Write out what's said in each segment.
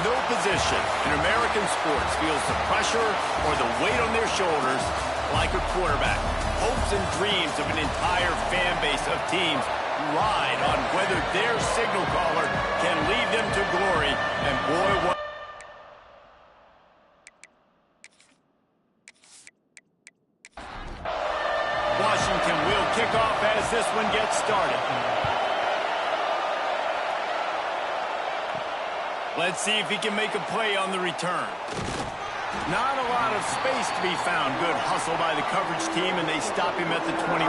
No position in American sports feels the pressure or the weight on their shoulders like a quarterback. Hopes and dreams of an entire fan base of teams ride on whether their signal caller can lead them to glory. And boy, what... Washington will kick off as this one gets started. Let's see if he can make a play on the return. Not a lot of space to be found. Good hustle by the coverage team, and they stop him at the 21.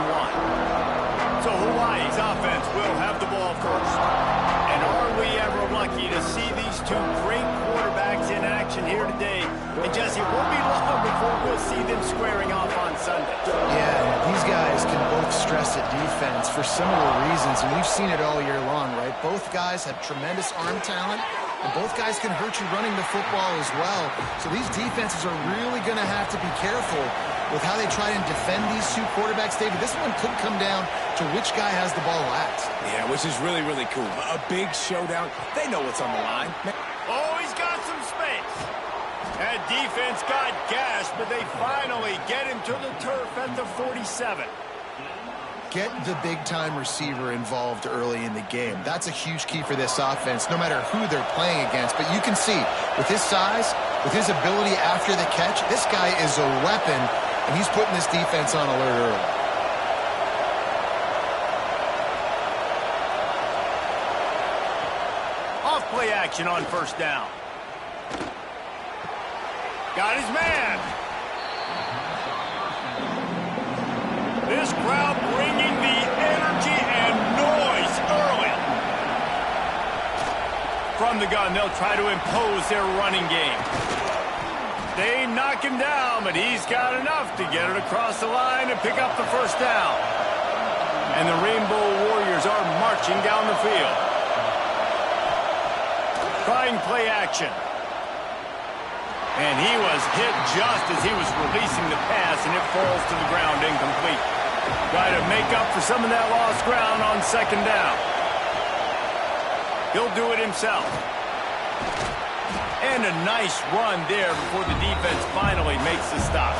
So Hawaii's offense will have the ball first. And are we ever lucky to see these two great quarterbacks in action here today? And Jesse, it won't be long before we'll see them squaring off on Sunday. Yeah, these guys can both stress at defense for similar reasons, and we've seen it all year long, right? Both guys have tremendous arm talent. And both guys can hurt you running the football as well. So these defenses are really going to have to be careful with how they try and defend these two quarterbacks. David, this one could come down to which guy has the ball last. Yeah, which is really, really cool. A big showdown. They know what's on the line. Oh, he's got some space. That defense got gashed, but they finally get him to the turf at the 47. Get the big-time receiver involved early in the game. That's a huge key for this offense, no matter who they're playing against. But you can see, with his size, with his ability after the catch, this guy is a weapon, and he's putting this defense on alert early. Off play action on first down. Got his man. This crowd bringing the energy and noise early. From the gun, they'll try to impose their running game. They knock him down, but he's got enough to get it across the line and pick up the first down. And the Rainbow Warriors are marching down the field. Trying play action. And he was hit just as he was releasing the pass, and it falls to the ground incomplete. Try to make up for some of that lost ground on second down. He'll do it himself. And a nice run there before the defense finally makes the stop.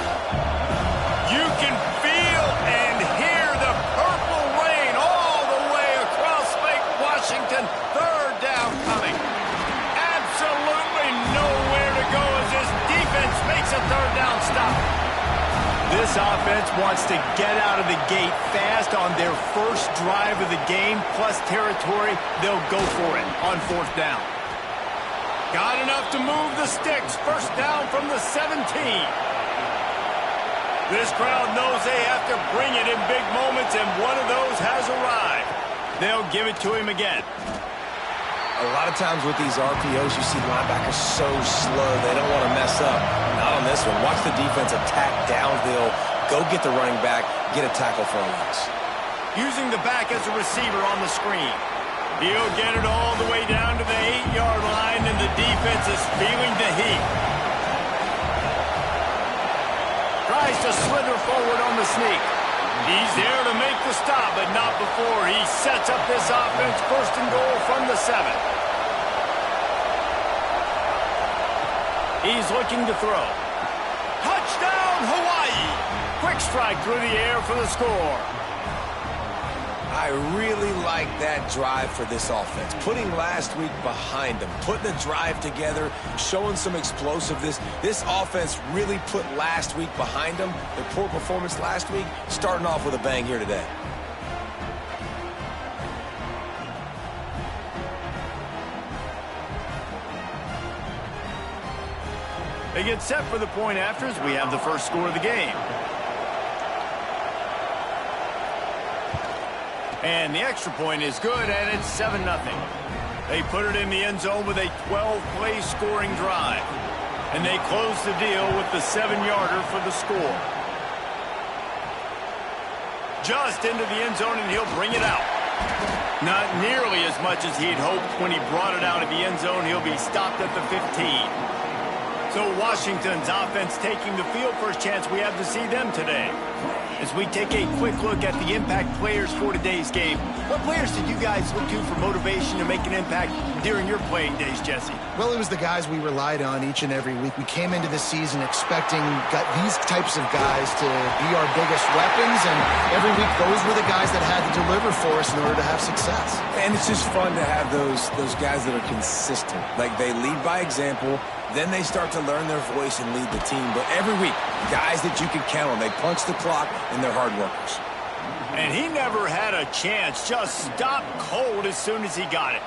You can feel and hear the purple rain all the way across Lake Washington. Third down coming. Absolutely nowhere to go as this defense makes a third down stop. This offense wants to get out of the gate fast on their first drive of the game, plus territory. They'll go for it on fourth down. Got enough to move the sticks. First down from the 17. This crowd knows they have to bring it in big moments, and one of those has arrived. They'll give it to him again. A lot of times with these RPOs, you see linebackers so slow, they don't want to mess up. Not on this one. Watch the defense attack downhill, go get the running back, get a tackle for a loss. Using the back as a receiver on the screen. He'll get it all the way down to the 8-yard line, and the defense is feeling the heat. tries to slither forward on the sneak. He's there to make the stop, but not before he sets up this offense. First and goal from the 7. He's looking to throw. Touchdown, Hawaii! Quick strike through the air for the score. I really like that drive for this offense. Putting last week behind them, putting the drive together, showing some explosiveness. This offense really put last week behind them. The poor performance last week, starting off with a bang here today. They get set for the point afters. We have the first score of the game. And the extra point is good, and it's 7-0. They put it in the end zone with a 12-play scoring drive. And they close the deal with the 7-yarder for the score. Just into the end zone, and he'll bring it out. Not nearly as much as he'd hoped when he brought it out of the end zone. He'll be stopped at the 15. So Washington's offense taking the field. First chance we have to see them today. As we take a quick look at the impact players for today's game, what players did you guys look to for motivation to make an impact during your playing days, Jesse? Well, it was the guys we relied on each and every week. We came into the season expecting these types of guys to be our biggest weapons, and every week those were the guys that had to deliver for us in order to have success. And it's just fun to have those guys that are consistent. Like, they lead by example, then they start to learn their voice and lead the team. But every week, guys that you can count on, they punch the clock, and they're hard workers. And he never had a chance, just stopped cold as soon as he got it.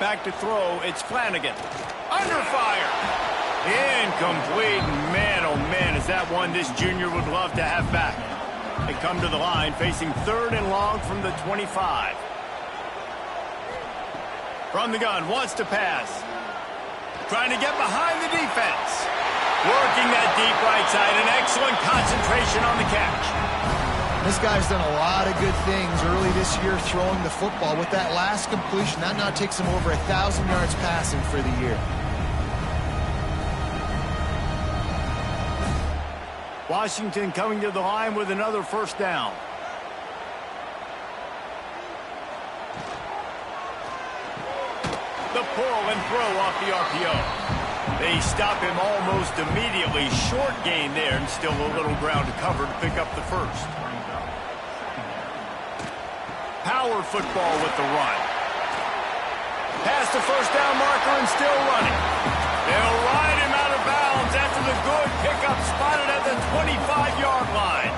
Back to throw, it's Flanagan. Under fire. Incomplete. Man, oh man, is that one this junior would love to have back. They come to the line, facing 3rd and long from the 25. From the gun, wants to pass. Trying to get behind the defense. Working that deep right side, an excellent concentration on the catch. This guy's done a lot of good things early this year throwing the football. With that last completion, that now takes him over 1,000 yards passing for the year. Washington coming to the line with another first down. The pull and throw off the RPO. They stop him almost immediately. Short gain there, and still a little ground to cover to pick up the first. Power football with the run. Past the first down marker and still running. They'll ride him out of bounds after the good pickup spotted at the 25-yard line.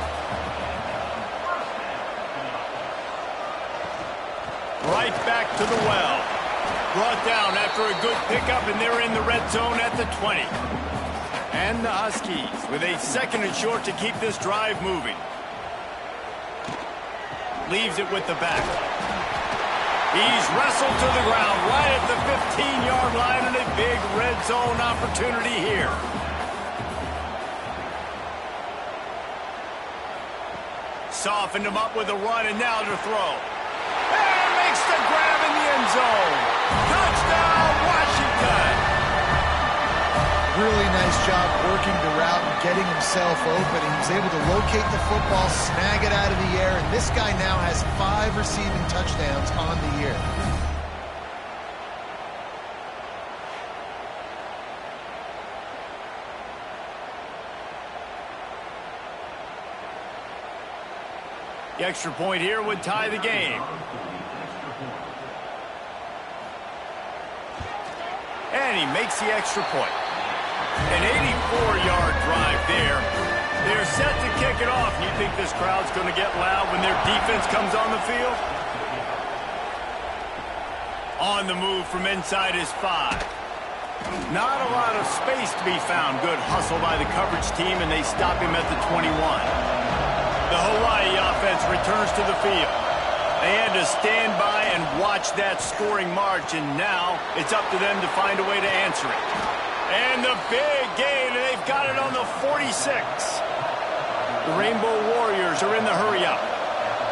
Right back to the well. Brought down after a good pickup, and they're in the red zone at the 20. And the Huskies with a 2nd and short to keep this drive moving. Leaves it with the back. He's wrestled to the ground right at the 15-yard line, and a big red zone opportunity here. Softened him up with a run, and now to throw. And makes the grab in the end zone. Touchdown, Washington! Really nice job working the route and getting himself open. He was able to locate the football, snag it out of the air, and this guy now has 5 receiving touchdowns on the year. The extra point here would tie the game. And he makes the extra point. An 84-yard drive there. They're set to kick it off. You think this crowd's going to get loud when their defense comes on the field? On the move from inside his 5. Not a lot of space to be found. Good hustle by the coverage team, and they stop him at the 21. The Hawaii offense returns to the field. They had to stand by and watch that scoring march, and now it's up to them to find a way to answer it. And the big gain, and they've got it on the 46. The Rainbow Warriors are in the hurry-up.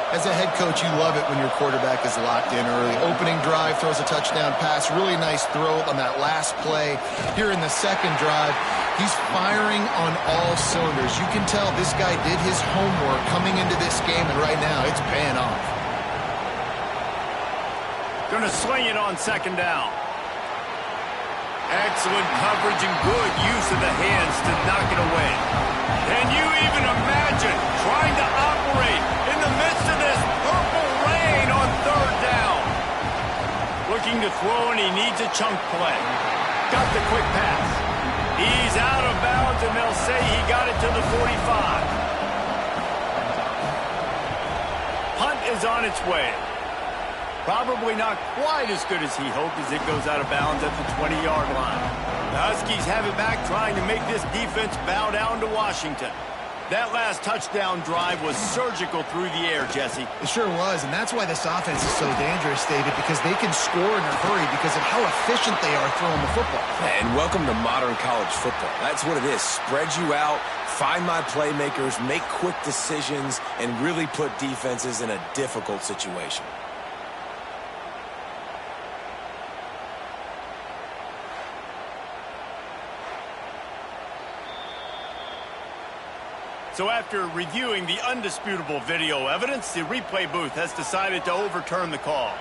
As a head coach, you love it when your quarterback is locked in early. Opening drive, throws a touchdown pass. Really nice throw on that last play. Here in the second drive, he's firing on all cylinders. You can tell this guy did his homework coming into this game, and right now it's paying off. Going to sling it on second down. Excellent coverage and good use of the hands to knock it away. Can you even imagine trying to operate in the midst of this purple rain on third down? Looking to throw, and he needs a chunk play. Got the quick pass. He's out of bounds, and they'll say he got it to the 45. Punt is on its way. Probably not quite as good as he hoped as it goes out of bounds at the 20-yard line. The Huskies have it back, trying to make this defense bow down to Washington. That last touchdown drive was surgical through the air, Jesse. It sure was, and that's why this offense is so dangerous, David, because they can score in a hurry because of how efficient they are throwing the football. And welcome to modern college football. That's what it is. Spread you out, find my playmakers, make quick decisions, and really put defenses in a difficult situation. So after reviewing the undisputable video evidence, the replay booth has decided to overturn the call.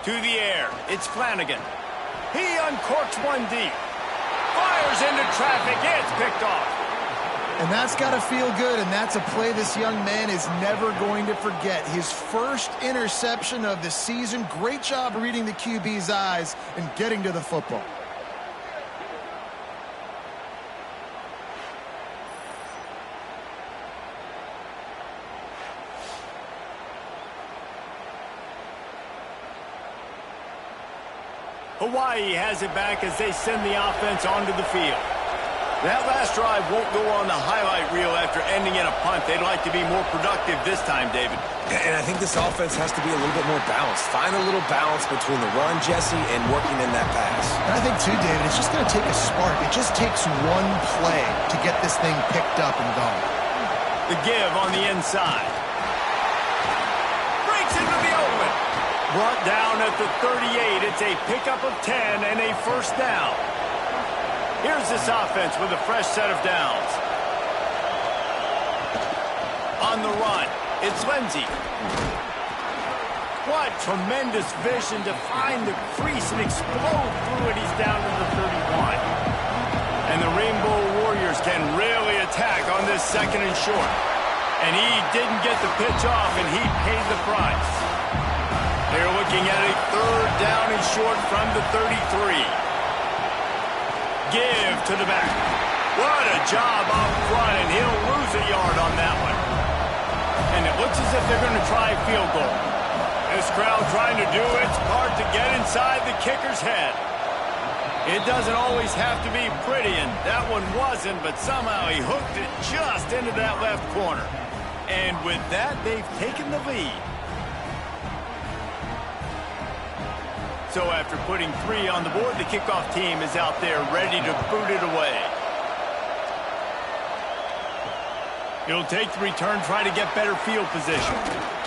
To the air, it's Flanagan. He uncorks one deep. Fires into traffic, it's picked off. And that's got to feel good, and that's a play this young man is never going to forget. His first interception of the season. Great job reading the QB's eyes and getting to the football. Hawaii has it back as they send the offense onto the field. That last drive won't go on the highlight reel after ending in a punt. They'd like to be more productive this time, David. And I think this offense has to be a little bit more balanced. Find a little balance between the run, Jesse, and working in that pass. And I think, too, David, it's just going to take a spark. It just takes one play to get this thing picked up and going. The give on the inside. Breaks into the open. Brought down at the 38. It's a pickup of 10 and a first down. Here's this offense with a fresh set of downs. On the run, it's Lindsey. What tremendous vision to find the crease and explode through it. He's down to the 31. And the Rainbow Warriors can really attack on this second and short. And he didn't get the pitch off, and he paid the price. They're looking at a third down and short from the 33. Give to the back. What a job up front, and he'll lose a yard on that one. And it looks as if they're going to try a field goal. This crowd trying to do its part to get inside the kicker's head. It doesn't always have to be pretty, and that one wasn't, but somehow he hooked it just into that left corner. And with that, they've taken the lead. So after putting 3 on the board, the kickoff team is out there ready to boot it away. He'll take the return, try to get better field position.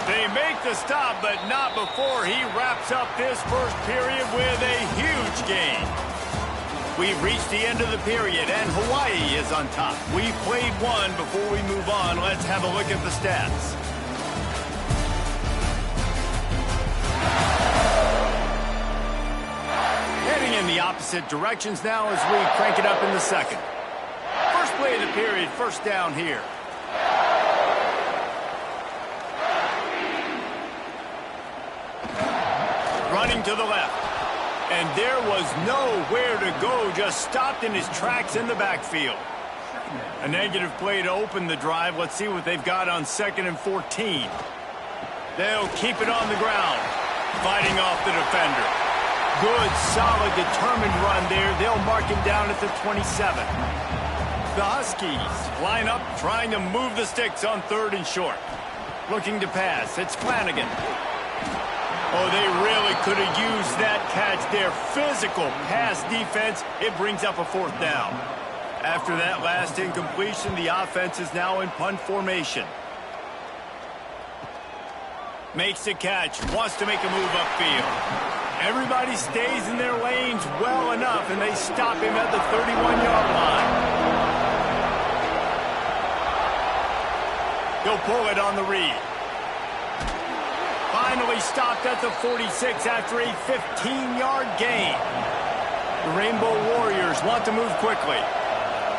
They make the stop, but not before he wraps up this first period with a huge gain. We've reached the end of the period, and Hawaii is on top. We've played one. Before we move on, let's have a look at the stats. Heading in the opposite directions now as we crank it up in the second. First play of the period, first down here. Running to the left. And there was nowhere to go, just stopped in his tracks in the backfield. A negative play to open the drive. Let's see what they've got on 2nd and 14. They'll keep it on the ground, fighting off the defender. Good, solid, determined run there. They'll mark him down at the 27. The Huskies line up, trying to move the sticks on 3rd and short. Looking to pass. It's Flanagan. Oh, they really could have used that catch there. Physical pass defense. It brings up a 4th down. After that last incompletion, the offense is now in punt formation. Makes the catch. Wants to make a move upfield. Everybody stays in their lanes well enough, and they stop him at the 31-yard line. He'll pull it on the read. Finally stopped at the 46 after a 15-yard gain. The Rainbow Warriors want to move quickly.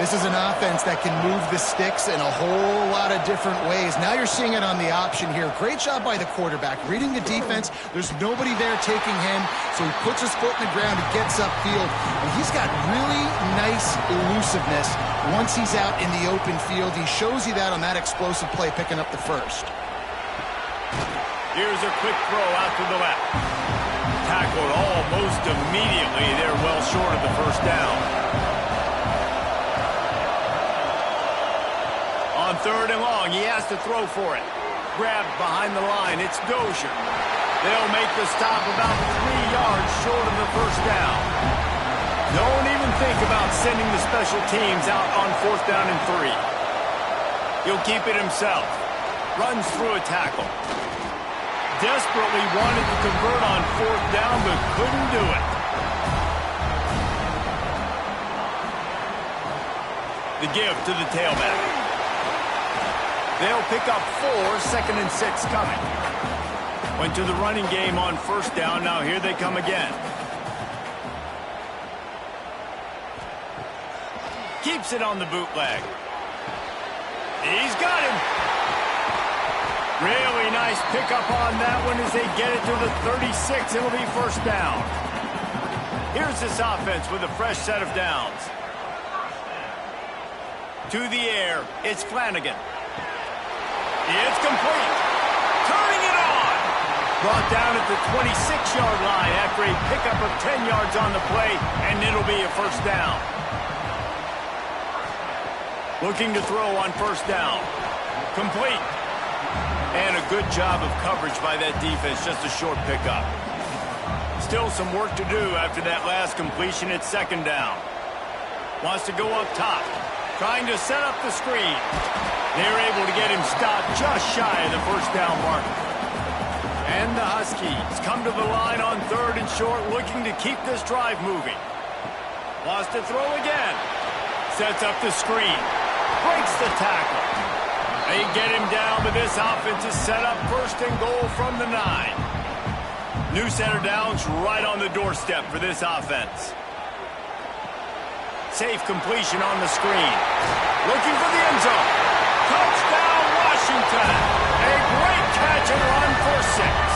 This is an offense that can move the sticks in a whole lot of different ways. Now you're seeing it on the option here. Great job by the quarterback. Reading the defense, there's nobody there taking him, so he puts his foot in the ground and gets upfield. And he's got really nice elusiveness once he's out in the open field. He shows you that on that explosive play, picking up the first. Here's a quick throw out to the left. Tackled almost immediately. They're well short of the first down. On 3rd and long, he has to throw for it. Grabbed behind the line, it's Dozier. They'll make the stop about 3 yards short of the first down. Don't even think about sending the special teams out on 4th down and 3. He'll keep it himself. Runs through a tackle. Desperately wanted to convert on 4th down, but couldn't do it. The give to the tailback. They'll pick up 4, 2nd and 6 coming. Went to the running game on 1st down. Now here they come again. Keeps it on the bootleg. He's got him. Really nice pickup on that one as they get it to the 36. It'll be 1st down. Here's this offense with a fresh set of downs. To the air, it's Flanagan. It's complete. Turning it on. Brought down at the 26-yard line after a pickup of 10 yards on the play, and it'll be a 1st down. Looking to throw on 1st down. Complete. And a good job of coverage by that defense, just a short pickup. Still some work to do after that last completion at 2nd down. Wants to go up top. Trying to set up the screen. They're able to get him stopped just shy of the 1st down mark. And the Huskies come to the line on 3rd and short, looking to keep this drive moving. Wants to throw again. Sets up the screen. Breaks the tackle. They get him down, but this offense is set up 1st and goal from the 9. New set of downs right on the doorstep for this offense. Safe completion on the screen. Looking for the end zone. Touchdown, Washington. A great catch and run for 6.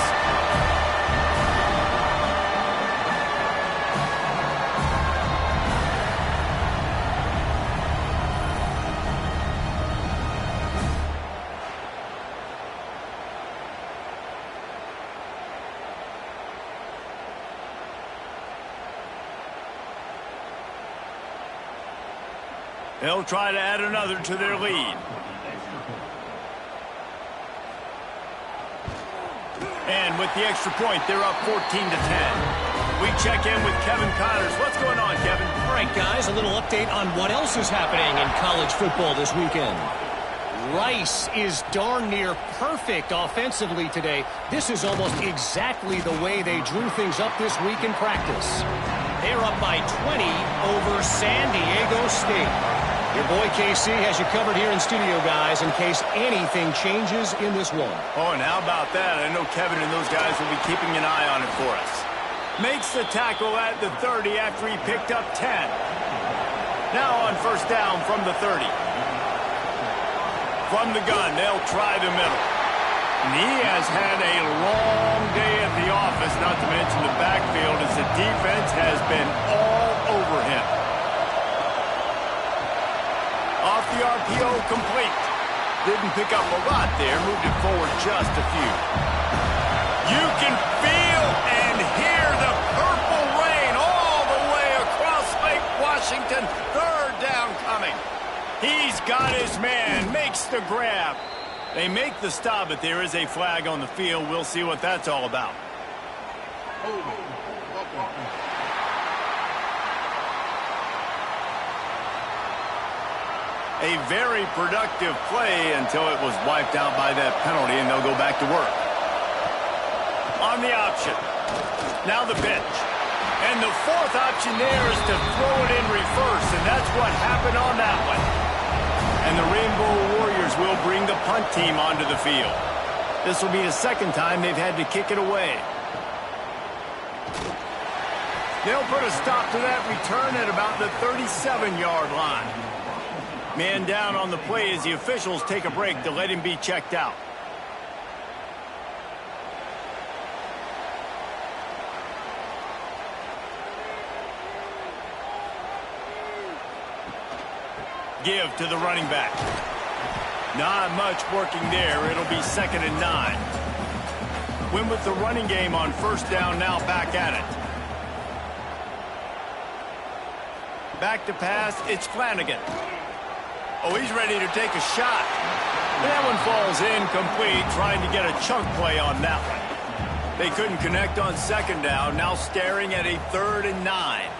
They'll try to add another to their lead. And with the extra point, they're up 14-10. We check in with Kevin Connors. What's going on, Kevin? All right, guys, a little update on what else is happening in college football this weekend. Rice is darn near perfect offensively today. This is almost exactly the way they drew things up this week in practice. They're up by 20 over San Diego State. Your boy KC has you covered here in studio, guys, in case anything changes in this one. Oh, and how about that? I know Kevin and those guys will be keeping an eye on it for us. Makes the tackle at the 30 after he picked up 10. Now on 1st down from the 30. From the gun, they'll try the middle. And he has had a long day at the office, not to mention the backfield, as the defense has been all over him. Off the RPO, complete. Didn't pick up a lot there, moved it forward just a few. You can feel and hear the purple rain all the way across Lake Washington. 3rd down coming. He's got his man, makes the grab. They make the stop, but there is a flag on the field. We'll see what that's all about. A very productive play until it was wiped out by that penalty, and they'll go back to work. on the option. Now the pitch. And the fourth option there is to throw it in reverse, and that's what happened on that one. And the Rainbow Warriors will bring the punt team onto the field. This will be the second time they've had to kick it away. They'll put a stop to that return at about the 37-yard line. Man down on the play as the officials take a break to let him be checked out. Give to the running back. Not much working there. It'll be 2nd and 9. Win with the running game on first down, now back at it. Back to pass, it's Flanagan. Oh, he's ready to take a shot. That one falls incomplete, trying to get a chunk play on that one. They couldn't connect on 2nd down, now staring at a 3rd and 9.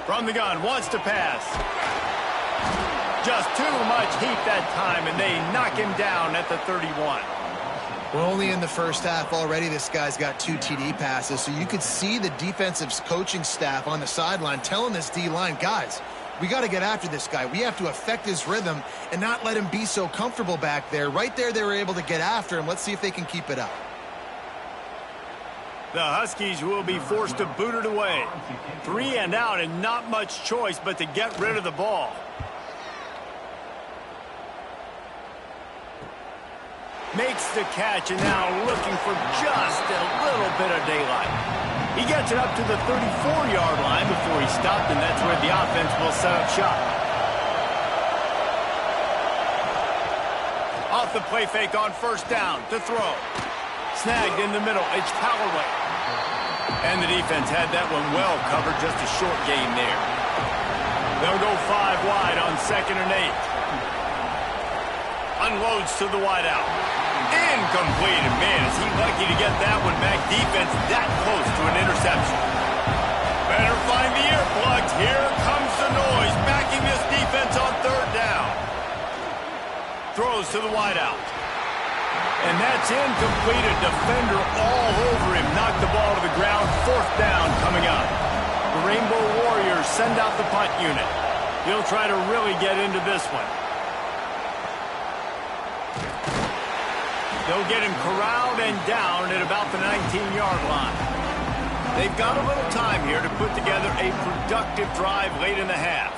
From the gun, wants to pass. Just too much heat that time, and they knock him down at the 31. We're only in the first half already. This guy's got 2 TD passes, so you could see the defensive coaching staff on the sideline telling this D-line, guys, we got to get after this guy. We have to affect his rhythm and not let him be so comfortable back there. Right there, they were able to get after him. Let's see if they can keep it up. The Huskies will be forced to boot it away. 3 and out, and not much choice but to get rid of the ball. Makes the catch, and now looking for just a little bit of daylight. He gets it up to the 34-yard line before he stopped, and that's where the offense will set up shop. Off the play fake on first down to throw. Snagged in the middle. It's Callaway. And the defense had that one well covered. Just a short gain there. They'll go 5 wide on 2nd and 8. Unloads to the wideout. Incomplete. And man, is he lucky to get that one back. Defense that close to an interception. Better find the earplugs. Here comes the noise. Backing this defense on 3rd down. Throws to the wideout. And that's incomplete. A defender all over him. Knocked the ball to the ground. 4th down coming up. The Rainbow Warriors send out the punt unit. He'll try to really get into this one. They'll get him corralled and down at about the 19-yard line. They've got a little time here to put together a productive drive late in the half.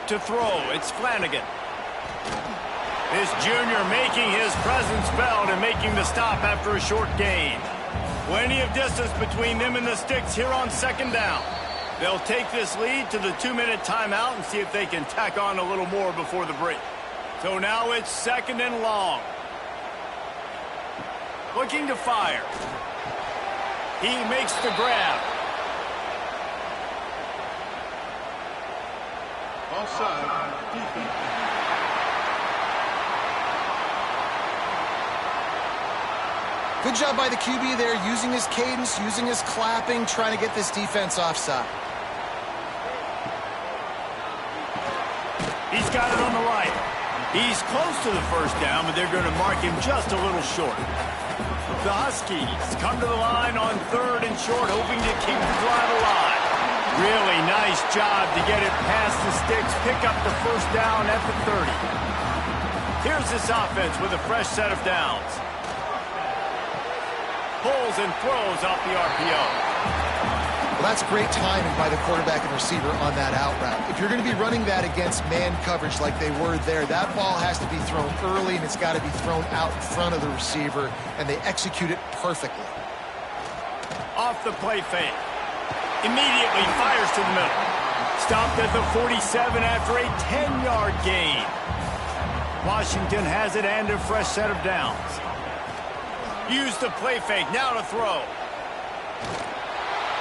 To throw, it's Flanagan. This junior making his presence felt and making the stop after a short gain. Plenty of distance between them and the sticks here on 2nd down. They'll take this lead to the 2-minute timeout and see if they can tack on a little more before the break. So now it's 2nd and long. Looking to fire. He makes the grab. Offside, defense. Good job by the QB there, using his cadence, using his clapping, trying to get this defense offside. He's got it on the right. He's close to the first down, but they're going to mark him just a little short. The Huskies come to the line on 3rd and short, hoping to keep the drive alive. Really nice job to get it past the sticks, pick up the first down at the 30. Here's this offense with a fresh set of downs. Pulls and throws off the RPO. Well, that's great timing by the quarterback and receiver on that out route. If you're going to be running that against man coverage like they were there, that ball has to be thrown early, and it's got to be thrown out in front of the receiver, and they execute it perfectly. Off the play fake. Immediately fires to the middle. Stopped at the 47 after a 10-yard gain. Washington has it and a fresh set of downs. Use the play fake, now to throw.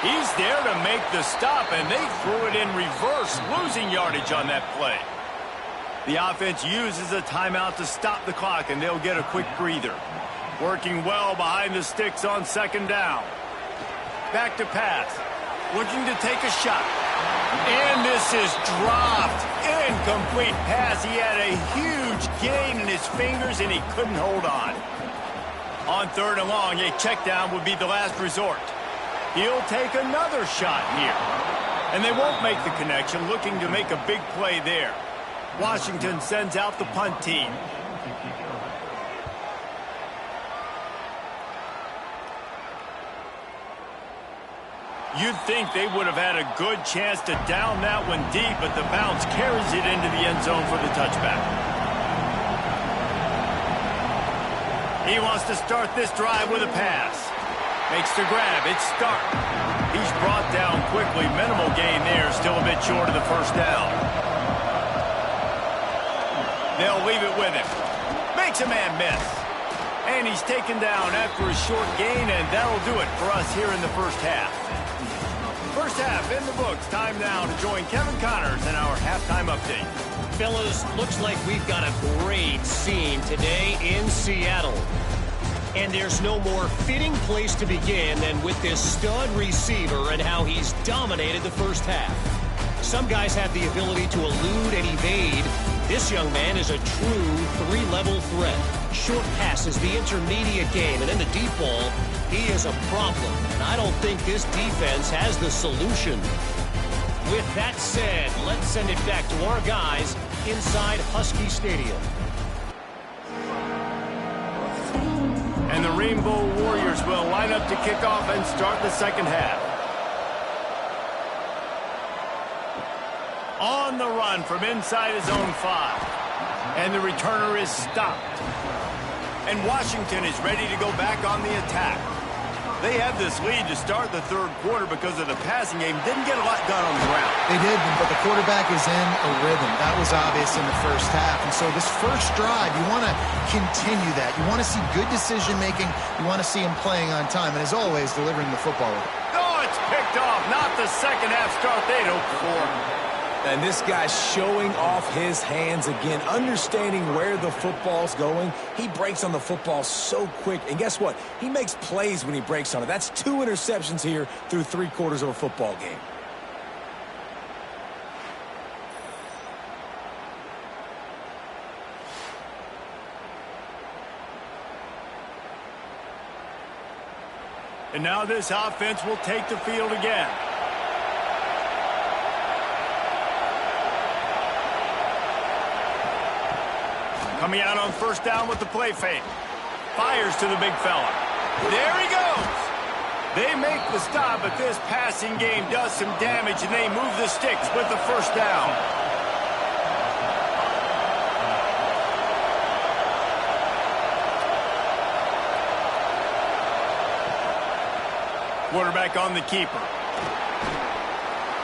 He's there to make the stop, and they threw it in reverse, losing yardage on that play. The offense uses a timeout to stop the clock, and they'll get a quick breather. Working well behind the sticks on 2nd down. Back to pass. Looking to take a shot. And this is dropped. Incomplete pass. He had a huge gain in his fingers, and he couldn't hold on. On 3rd and long, a check down would be the last resort. He'll take another shot here. And they won't make the connection, looking to make a big play there. Washington sends out the punt team. You'd think they would have had a good chance to down that one deep, but the bounce carries it into the end zone for the touchback. He wants to start this drive with a pass. Makes the grab. It's Stark. He's brought down quickly. Minimal gain there. Still a bit short of the first down. They'll leave it with him. Makes a man miss. And he's taken down after a short gain, and that'll do it for us here in the first half. First half in the books. Time now to join Kevin Connors in our halftime update. Fellas, looks like we've got a great scene today in Seattle. And there's no more fitting place to begin than with this stud receiver and how he's dominated the first half. Some guys have the ability to elude and evade. This young man is a true three-level threat. Short passes, the intermediate game, and then the deep ball. He is a problem, and I don't think this defense has the solution. With that said, let's send it back to our guys inside Husky Stadium. And the Rainbow Warriors will line up to kick off and start the second half. On the run from inside his own 5. And the returner is stopped. And Washington is ready to go back on the attack. They have this lead to start the third quarter because of the passing game. Didn't get a lot done on the ground. They did, but the quarterback is in a rhythm. That was obvious in the first half. And so this first drive, you want to continue that. You want to see good decision-making. You want to see him playing on time. And as always, delivering the football. Oh, it's picked off. Not the second half start they'd hoped for. And this guy's showing off his hands again, understanding where the football's going. He breaks on the football so quick. And guess what? He makes plays when he breaks on it. That's 2 interceptions here through 3 quarters of a football game. And now this offense will take the field again. Coming out on first down with the play fake. Fires to the big fella. There he goes. They make the stop, but this passing game does some damage, and they move the sticks with the first down. Quarterback on the keeper.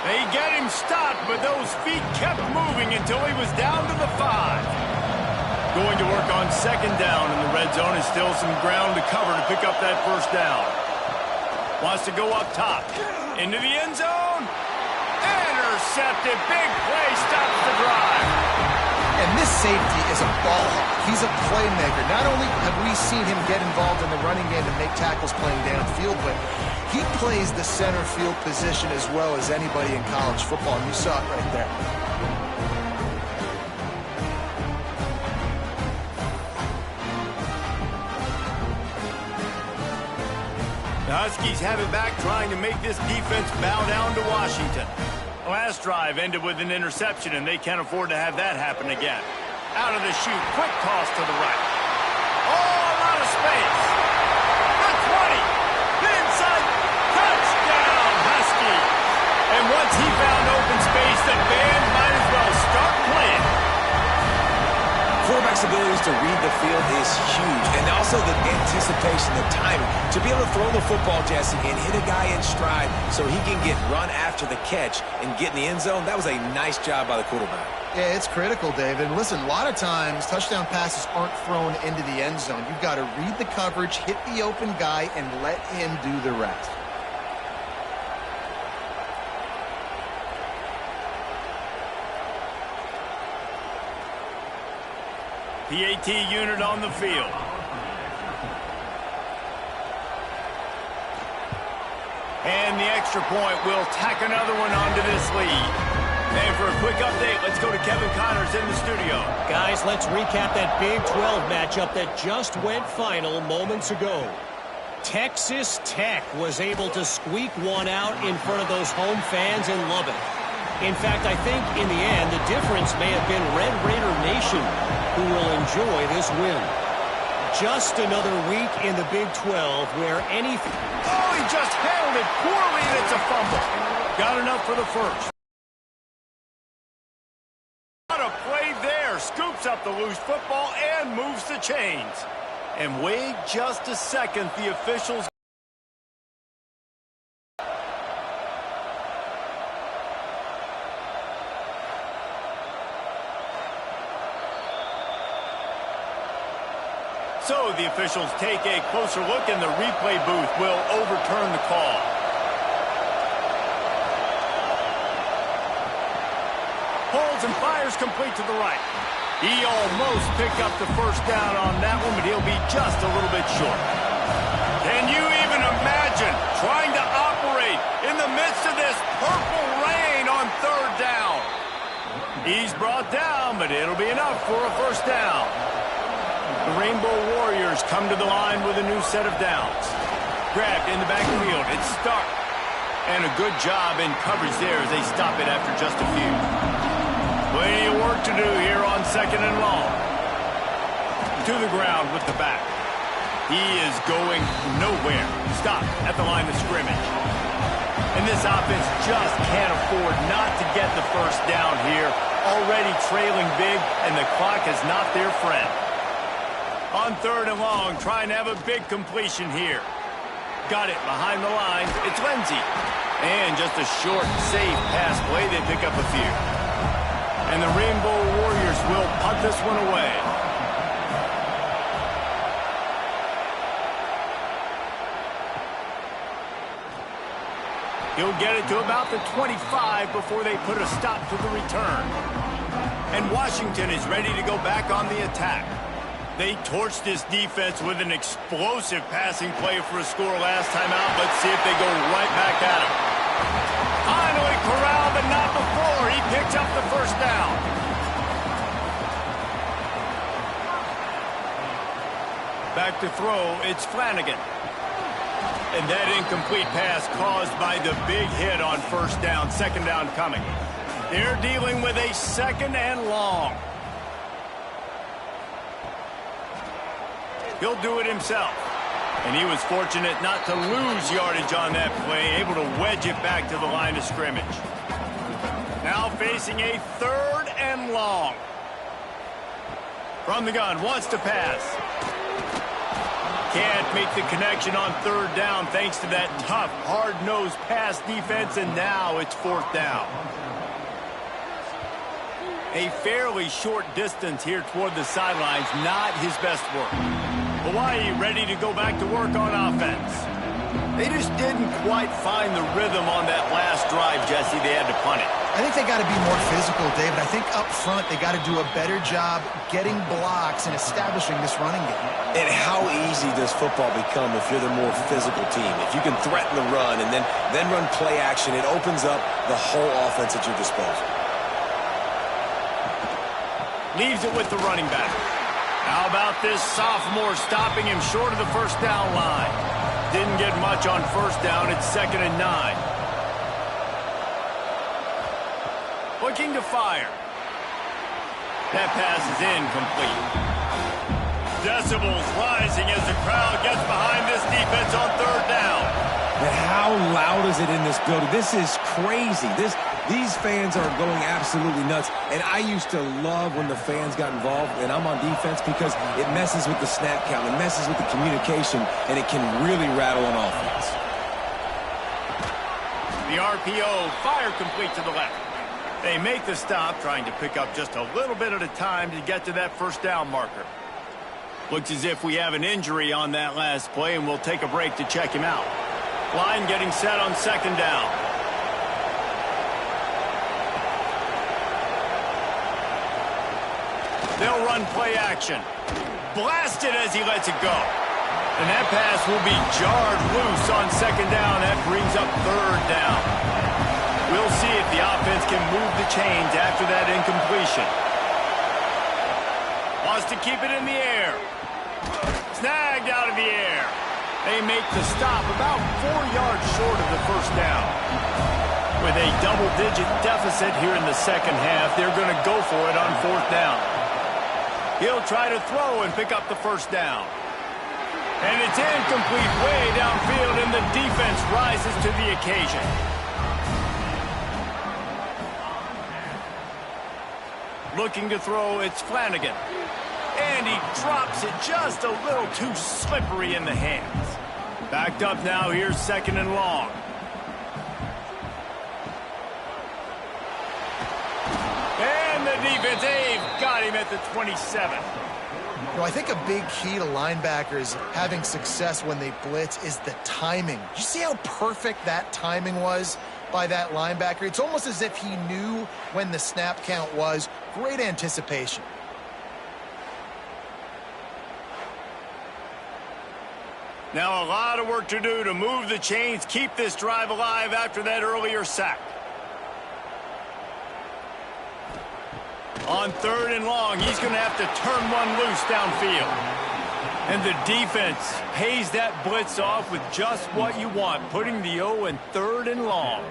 They get him stopped, but those feet kept moving until he was down to the 5. Going to work on second down in the red zone. Is still some ground to cover to pick up that first down. Wants to go up top. Into the end zone. Intercepted. Big play. Stops the drive. And this safety is a ball hawk. He's a playmaker. Not only have we seen him get involved in the running game and make tackles playing downfield, but he plays the center field position as well as anybody in college football. And you saw it right there. The Huskies have it back, trying to make this defense bow down to Washington. Last drive ended with an interception, and they can't afford to have that happen again. Out of the chute, quick toss to the right. All out of space. The 20. The inside. Touchdown, Huskies. And once he found open space, the band might as well start playing. Quarterback's abilities to read the field is huge, and also the anticipation, the timing. To be able to throw the football, Jesse, and hit a guy in stride so he can get run after the catch and get in the end zone, that was a nice job by the quarterback. Yeah, it's critical, David. Listen, a lot of times touchdown passes aren't thrown into the end zone. You've got to read the coverage, hit the open guy, and let him do the rest. PAT unit on the field. And the extra point will tack another one onto this lead. And for a quick update, let's go to Kevin Connors in the studio. Guys, let's recap that Big 12 matchup that just went final moments ago. Texas Tech was able to squeak one out in front of those home fans in Lubbock. In fact, I think in the end, the difference may have been Red Raider Nation, who will enjoy this win. Just another week in the Big 12 where anything... Oh, he just handled it poorly, and it's a fumble. Got enough for the first. What a play there. Scoops up the loose football and moves the chains. And wait just a second, the officials... So the officials take a closer look, and the replay booth will overturn the call. Pulls and fires complete to the right. He almost picked up the first down on that one, but he'll be just a little bit short. Can you even imagine trying to operate in the midst of this purple rain on third down? He's brought down, but it'll be enough for a first down. The Rainbow Warriors come to the line with a new set of downs. Grabbed in the backfield. It's Stark. And a good job in coverage there as they stop it after just a few. Plenty of work to do here on second and long. To the ground with the back. He is going nowhere. Stop at the line of scrimmage. And this offense just can't afford not to get the first down here. Already trailing big, and the clock is not their friend. On third and long, trying to have a big completion here. Got it behind the lines. It's Lindsey. And just a short, safe pass play. They pick up a few. And the Rainbow Warriors will punt this one away. He'll get it to about the 25 before they put a stop to the return. And Washington is ready to go back on the attack. They torched this defense with an explosive passing play for a score last time out. Let's see if they go right back at him. Finally corralled, but not before. He picks up the first down. Back to throw, it's Flanagan. And that incomplete pass caused by the big hit on first down. Second down coming. They're dealing with a second and long. He'll do it himself. And he was fortunate not to lose yardage on that play, able to wedge it back to the line of scrimmage. Now facing a third and long. From the gun, wants to pass. Can't make the connection on third down thanks to that tough, hard-nosed pass defense, and now it's fourth down. A fairly short distance here toward the sidelines, not his best work. Hawaii ready to go back to work on offense. They just didn't quite find the rhythm on that last drive, Jesse. They had to punt it. I think they got to be more physical, David. I think up front they got to do a better job getting blocks and establishing this running game. And how easy does football become if you're the more physical team? If you can threaten the run and then run play action, it opens up the whole offense at your disposal. Leaves it with the running back. How about this sophomore stopping him short of the first down line? Didn't get much on first down. It's 2nd and 9. Looking to fire. That pass is incomplete. Decibels rising as the crowd gets behind this defense on third down. But how loud is it in this building? This is crazy. These fans are going absolutely nuts. And I used to love when the fans got involved, and I'm on defense, because it messes with the snap count, it messes with the communication, and it can really rattle an offense. The RPO, fire complete to the left. They make the stop, trying to pick up just a little bit at a time to get to that first down marker. Looks as if we have an injury on that last play, and we'll take a break to check him out. Line getting set on second down. They'll run play action. Blasted as he lets it go. And that pass will be jarred loose on second down. That brings up third down. We'll see if the offense can move the chains after that incompletion. Wants to keep it in the air. Snagged out of the air. They make the stop about 4 yards short of the first down. With a double-digit deficit here in the second half, they're going to go for it on 4th down. He'll try to throw and pick up the first down. And it's incomplete way downfield, and the defense rises to the occasion. Looking to throw, it's Flanagan. And he drops it just a little too slippery in the hands. Backed up now, here's 2nd and long. And the defense, they've got him at the 27. You know, I think a big key to linebackers having success when they blitz is the timing. Did you see how perfect that timing was by that linebacker? It's almost as if he knew when the snap count was. Great anticipation. Now a lot of work to do to move the chains, keep this drive alive after that earlier sack. On 3rd and long, he's going to have to turn one loose downfield. And the defense pays that blitz off with just what you want, putting the O in 3rd and long.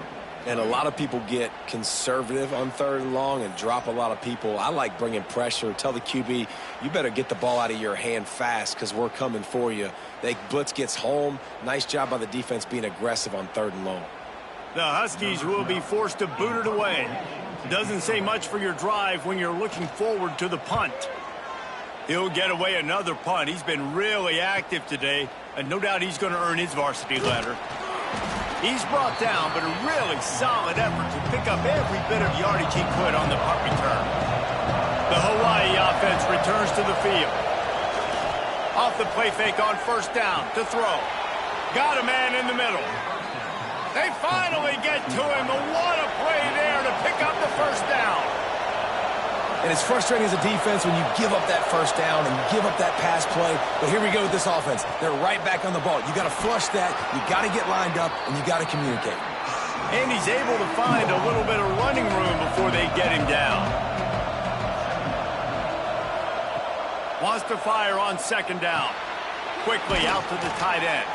And a lot of people get conservative on 3rd and long and drop a lot of people. I like bringing pressure. Tell the QB, you better get the ball out of your hand fast because we're coming for you. The blitz gets home. Nice job by the defense being aggressive on 3rd and long. The Huskies will be forced to boot it away. Doesn't say much for your drive when you're looking forward to the punt. He'll get away another punt. He's been really active today, and no doubt he's going to earn his varsity letter. He's brought down, but a really solid effort to pick up every bit of yardage he could on the punt return. The Hawaii offense returns to the field. Off the play fake on 1st down to throw. Got a man in the middle. They finally get to him, but what a play there to pick up the 1st down. And it's frustrating as a defense when you give up that 1st down and you give up that pass play. But here we go with this offense. They're right back on the ball. You got to flush that. You got to get lined up, and you got to communicate. And he's able to find a little bit of running room before they get him down. Wants to fire on 2nd down. Quickly out to the tight end.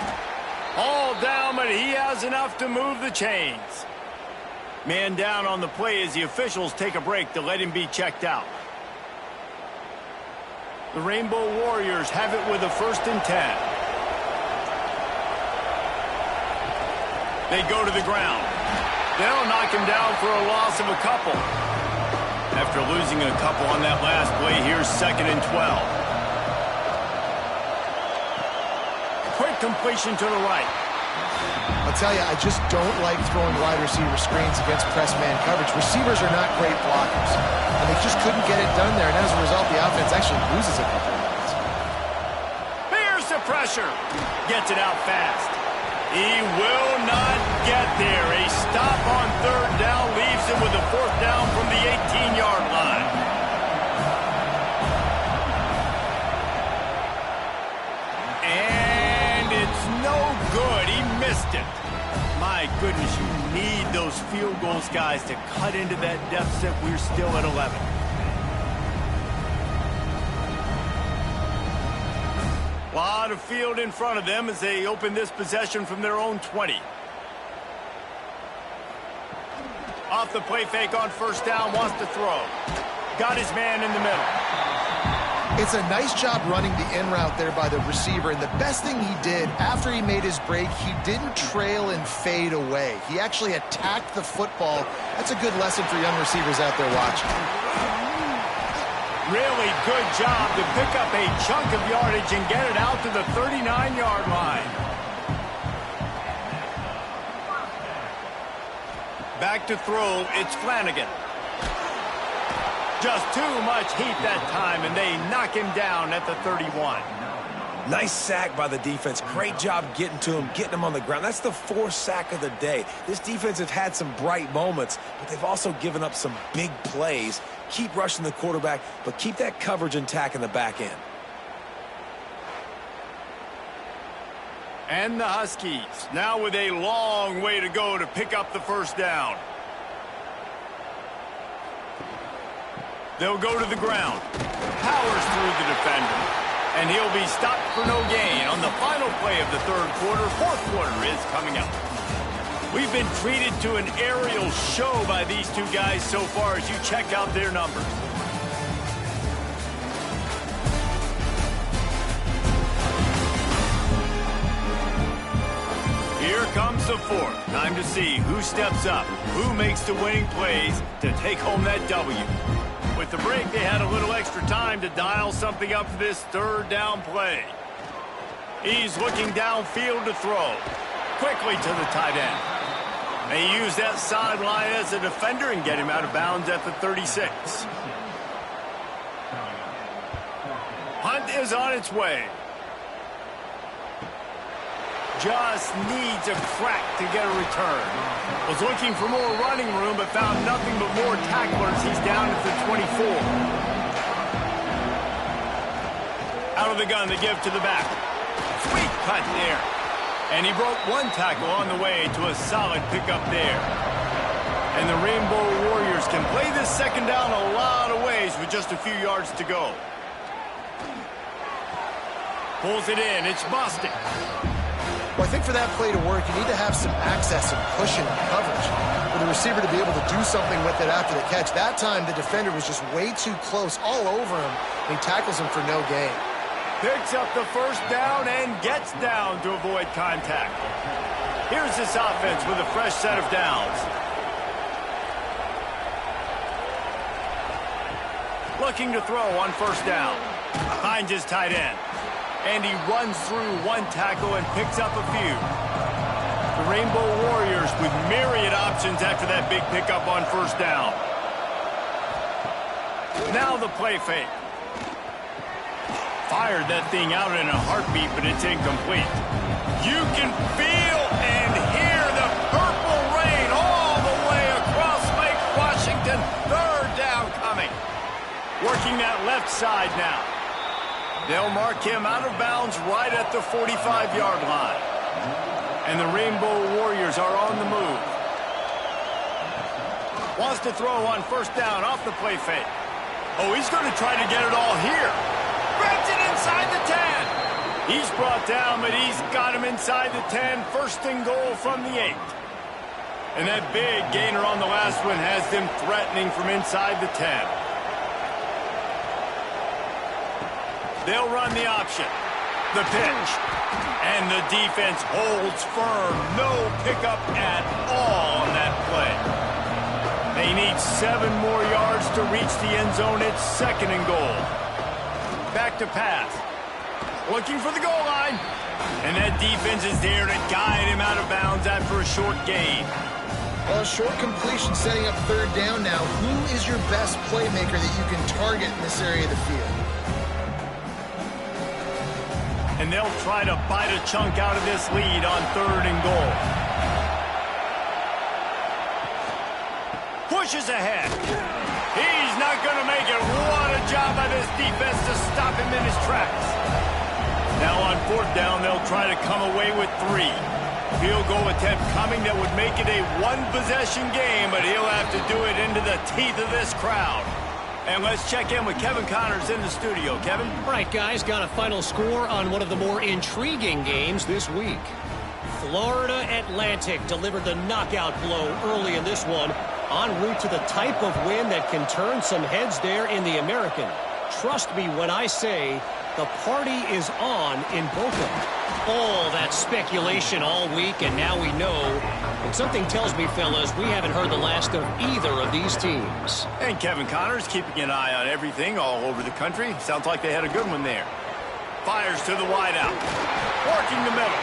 All down, but he has enough to move the chains. Man down on the play as the officials take a break to let him be checked out. The Rainbow Warriors have it with a 1st and 10. They go to the ground. They'll knock him down for a loss of a couple. After losing a couple on that last play, here's 2nd and 12. Quick completion to the right. I'll tell you, I just don't like throwing wide receiver screens against press man coverage. Receivers are not great blockers, and they just couldn't get it done there, and as a result, the offense actually loses a couple of yards. Here's the pressure. Gets it out fast. He will not get there. A stop on 3rd down leaves him with a 4th down from the 18-yard line. And it's no good. He missed it. My goodness, you need those field goals, guys, to cut into that deficit. We're still at 11. A lot of field in front of them as they open this possession from their own 20. Off the play fake on 1st down, wants to throw. Got his man in the middle. It's a nice job running the in route there by the receiver, and the best thing he did after he made his break, he didn't trail and fade away. He actually attacked the football. That's a good lesson for young receivers out there watching. Really good job to pick up a chunk of yardage and get it out to the 39-yard line. Back to throw, it's Flanagan. Just too much heat that time, and they knock him down at the 31. Nice sack by the defense. Great job getting to him, getting him on the ground. That's the 4th sack of the day. This defense have had some bright moments, but they've also given up some big plays. Keep rushing the quarterback, but keep that coverage intact in the back end. And the Huskies now with a long way to go to pick up the 1st down. They'll go to the ground. Powers through the defender. And he'll be stopped for no gain on the final play of the third quarter. Fourth quarter is coming up. We've been treated to an aerial show by these two guys so far as you check out their numbers. Here comes the fourth. Time to see who steps up, who makes the winning plays to take home that W. With the break, they had a little extra time to dial something up for this third down play. He's looking downfield to throw. Quickly to the tight end. They use that sideline as a defender and get him out of bounds at the 36. Hunt is on its way. Just needs a crack to get a return. Was looking for more running room, but found nothing but more tacklers. He's down at the 24. Out of the gun, the give to the back. Sweet cut there. And he broke one tackle on the way to a solid pickup there. And the Rainbow Warriors can play this second down a lot of ways with just a few yards to go. Pulls it in. It's Bostic. Well, I think for that play to work, you need to have some access and pushing and coverage for the receiver to be able to do something with it after the catch. That time, the defender was just way too close, all over him, and he tackles him for no gain. Picks up the first down and gets down to avoid contact. Here's this offense with a fresh set of downs. Looking to throw on first down. Finds his tight end. And he runs through one tackle and picks up a few. The Rainbow Warriors with myriad options after that big pickup on first down. Now the play fake. Fired that thing out in a heartbeat, but it's incomplete. You can feel and hear the purple rain all the way across Lake Washington. Third down coming. Working that left side now. They'll mark him out of bounds right at the 45-yard line. And the Rainbow Warriors are on the move. Wants to throw on first down off the play fake. Oh, he's going to try to get it all here. Grabs it inside the 10. He's brought down, but he's got him inside the 10. First and goal from the 8. And that big gainer on the last one has them threatening from inside the 10. They'll run the option. The pitch. And the defense holds firm. No pickup at all on that play. They need 7 more yards to reach the end zone. It's second and goal. Back to pass. Looking for the goal line. And that defense is there to guide him out of bounds after a short gain. Well, short completion setting up third down now. Who is your best playmaker that you can target in this area of the field? And they'll try to bite a chunk out of this lead on third and goal. Pushes ahead. He's not going to make it. What a job by this defense to stop him in his tracks. Now on fourth down, they'll try to come away with 3. Field goal attempt coming that would make it a one-possession game, but he'll have to do it into the teeth of this crowd. And let's check in with Kevin Connors in the studio. Kevin? All right, guys, got a final score on one of the more intriguing games this week. Florida Atlantic delivered the knockout blow early in this one, en route to the type of win that can turn some heads there in the American. Trust me when I say the party is on in Boca. All that speculation all week, and now we know. And something tells me, fellas, we haven't heard the last of either of these teams. And Kevin Connors keeping an eye on everything all over the country. Sounds like they had a good one there. Fires to the wideout. Working the middle.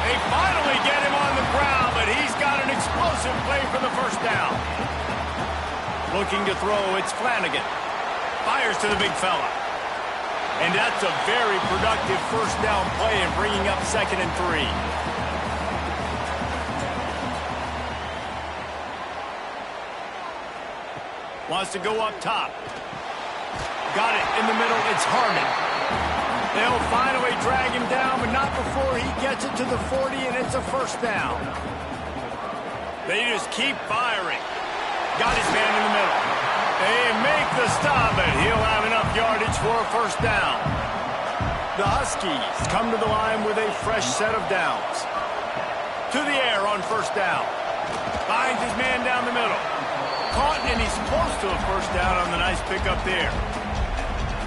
They finally get him on the ground, but he's got an explosive play for the first down. Looking to throw, it's Flanagan. Fires to the big fella. And that's a very productive first down play and bringing up second and 3. Wants to go up top. Got it in the middle. It's Harmon. They'll finally drag him down, but not before he gets it to the 40, and it's a first down. They just keep firing. Got his man in the middle. They make the stop, and he'll have enough yardage for a first down. The Huskies come to the line with a fresh set of downs. To the air on first down. Finds his man down the middle. Caught, and he's close to a first down on the nice pickup there.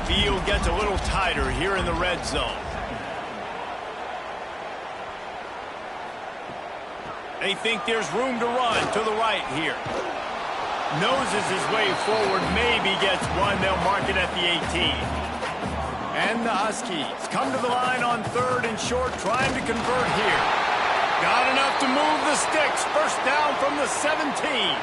Field gets a little tighter here in the red zone. They think there's room to run to the right here. Noses his way forward, maybe gets one. They'll mark it at the 18. And the Huskies come to the line on third and short, trying to convert here. Got enough to move the sticks. First down from the 17.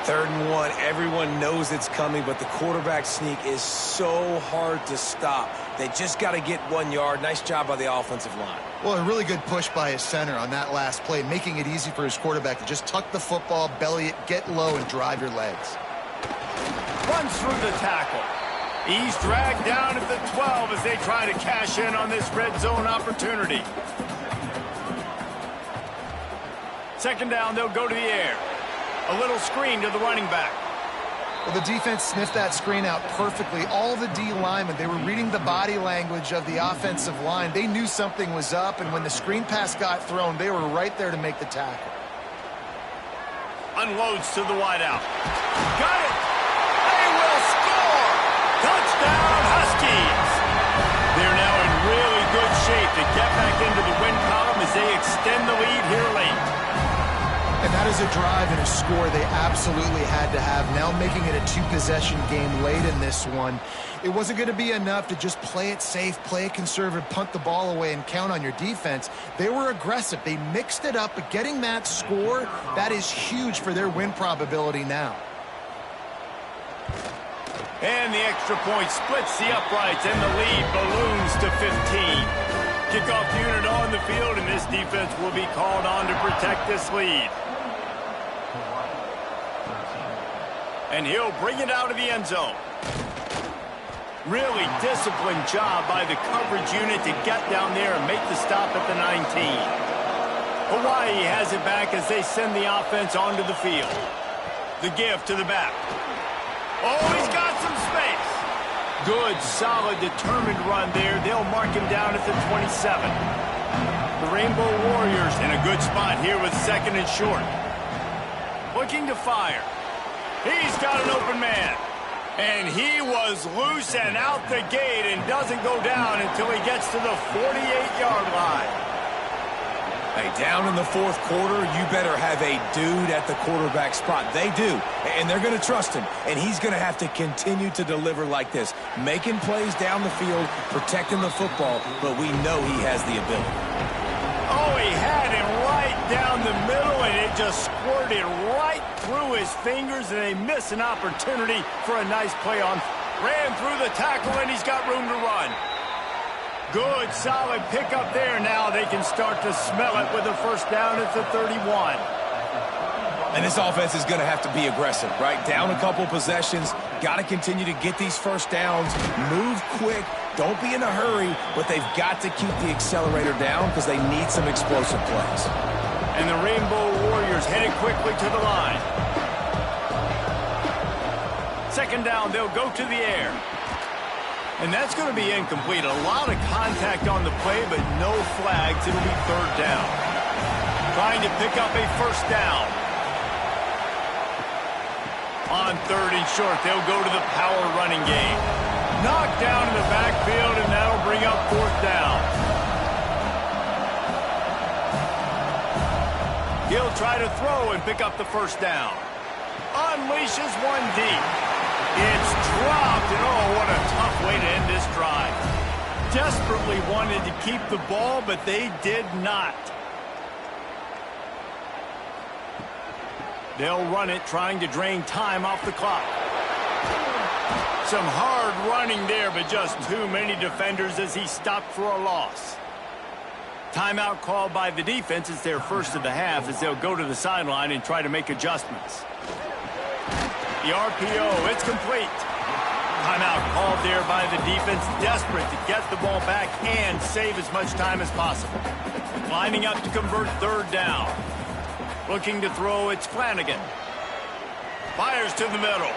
3rd and 1, everyone knows it's coming, but the quarterback sneak is so hard to stop. They just got to get 1 yard. Nice job by the offensive line. Well, a really good push by his center on that last play, making it easy for his quarterback to just tuck the football, belly it, get low, and drive your legs. Runs through the tackle. He's dragged down at the 12 as they try to cash in on this red zone opportunity. 2nd down, they'll go to the air. A little screen to the running back. Well, the defense sniffed that screen out perfectly. All the D linemen, they were reading the body language of the offensive line. They knew something was up, and when the screen pass got thrown, they were right there to make the tackle. Unloads to the wideout. Got it! They will score! Touchdown, Huskies! They're now in really good shape to get back into the win column as they extend the lead here late. And that is a drive and a score they absolutely had to have. Now making it a 2-possession game late in this one. It wasn't going to be enough to just play it safe, play it conservative, punt the ball away, and count on your defense. They were aggressive. They mixed it up, but getting that score, that is huge for their win probability now. And the extra point splits the uprights, and the lead balloons to 15. Kickoff unit on the field, and this defense will be called on to protect this lead. And he'll bring it out of the end zone. Really disciplined job by the coverage unit to get down there and make the stop at the 19. Hawaii has it back as they send the offense onto the field. The give to the back. Oh, he's got some space. Good, solid, determined run there. They'll mark him down at the 27. The Rainbow Warriors in a good spot here with 2nd and short. Looking to fire. He's got an open man. And he was loose and out the gate and doesn't go down until he gets to the 48-yard line. Hey, down in the 4th quarter, you better have a dude at the quarterback spot. They do, and they're going to trust him. And he's going to have to continue to deliver like this, making plays down the field, protecting the football, but we know he has the ability. Oh, he had him right down the middle, and it just squirted right through his fingers, and they miss an opportunity for a nice play on. Ran through the tackle, and he's got room to run. Good, solid pickup there. Now they can start to smell it with a first down at the 31. And this offense is going to have to be aggressive, right? Down a couple possessions, got to continue to get these first downs, move quick, don't be in a hurry, but they've got to keep the accelerator down because they need some explosive plays. And the Rainbow Warriors headed quickly to the line. 2nd down, they'll go to the air. And that's going to be incomplete. A lot of contact on the play, but no flags. It'll be 3rd down. Trying to pick up a first down. On 3rd and short, they'll go to the power running game. Knocked down in the backfield, and that'll bring up 4th down. He'll try to throw and pick up the first down. Unleashes one deep. It's dropped, and oh, what a tough way to end this drive. Desperately wanted to keep the ball, but they did not. They'll run it, trying to drain time off the clock. Some hard running there, but just too many defenders as he stopped for a loss. Timeout called by the defense. It's their first of the half as they'll go to the sideline and try to make adjustments. The RPO, it's complete. Timeout called there by the defense, desperate to get the ball back and save as much time as possible. Lining up to convert 3rd down. Looking to throw, it's Flanagan. Fires to the middle.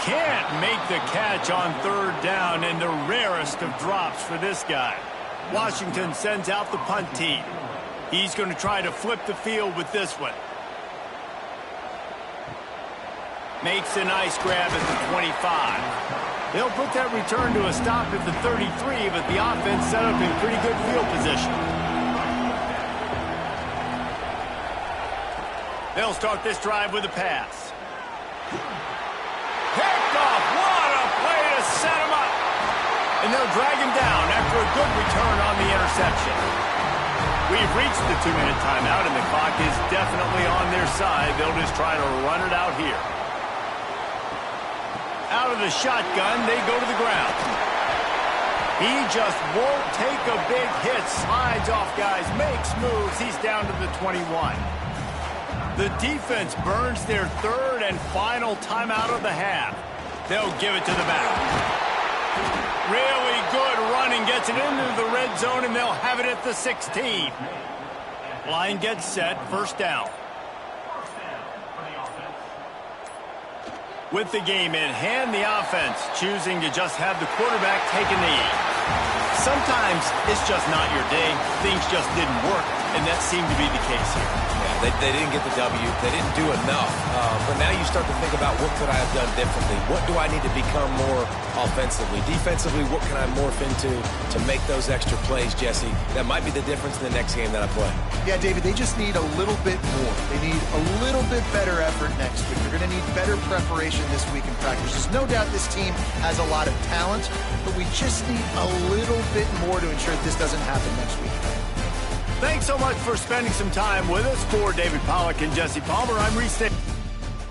Can't make the catch on third down, and the rarest of drops for this guy. Washington sends out the punt team. He's going to try to flip the field with this one. Makes a nice grab at the 25. They'll put that return to a stop at the 33, but the offense set up in pretty good field position. They'll start this drive with a pass. Picked off. What a play to set him up. And they'll drag him down after a good return on the interception. We've reached the 2-minute timeout, and the clock is definitely on their side. They'll just try to run it out here. Out of the shotgun, they go to the ground. He just won't take a big hit. Slides off guys, makes moves. He's down to the 21. The defense burns their third and final timeout of the half. They'll give it to the back. Really good running, gets it into the red zone, and they'll have it at the 16. Line gets set, first down. With the game in hand, the offense choosing to just have the quarterback take a knee. Sometimes it's just not your day. Things just didn't work, and that seemed to be the case here. Yeah, they didn't get the W. They didn't do enough. But now you start to think about what could I have done differently? What do I need to become more offensively? Defensively, what can I morph into to make those extra plays, Jesse? That might be the difference in the next game that I play. Yeah, David, they just need a little bit more. They need a little bit better effort next week. They're going to need better preparation this week in practice. There's no doubt this team has a lot of talent, but we just need a little bit more to ensure that this doesn't happen next week. Thanks so much for spending some time with us. For David Pollack and Jesse Palmer, I'm Reese.